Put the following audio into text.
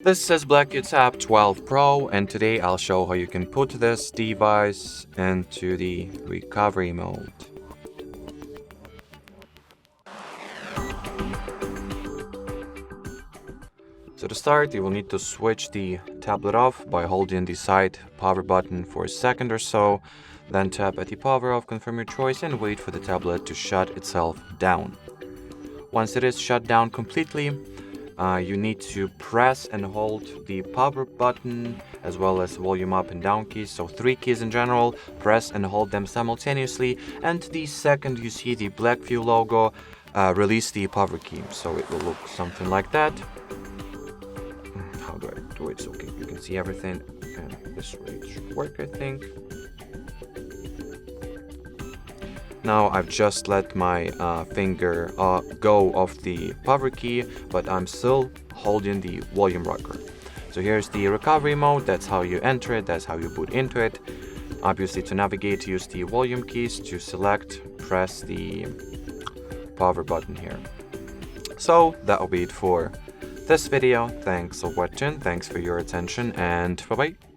This is BLACKVIEW Tab 12 Pro, and today I'll show how you can put this device into the recovery mode. So to start, you will need to switch the tablet off by holding the side power button for a second or so, then tap at the power off, confirm your choice, and wait for the tablet to shut itself down. Once it is shut down completely, you need to press and hold the power button as well as volume up and down keys, so 3 keys in general. Press and hold them simultaneously, and the second you see the BLACKVIEW logo, release the power key, so it will look something like that. How do I do it so you can see everything? And this way it should work, I think. Now I've just let my finger go off the power key, but I'm still holding the volume rocker. So here's the recovery mode. That's how you enter it, that's how you boot into it. Obviously, to navigate, use the volume keys. To select, press the power button here. So that'll be it for this video. Thanks for watching, thanks for your attention, and bye bye.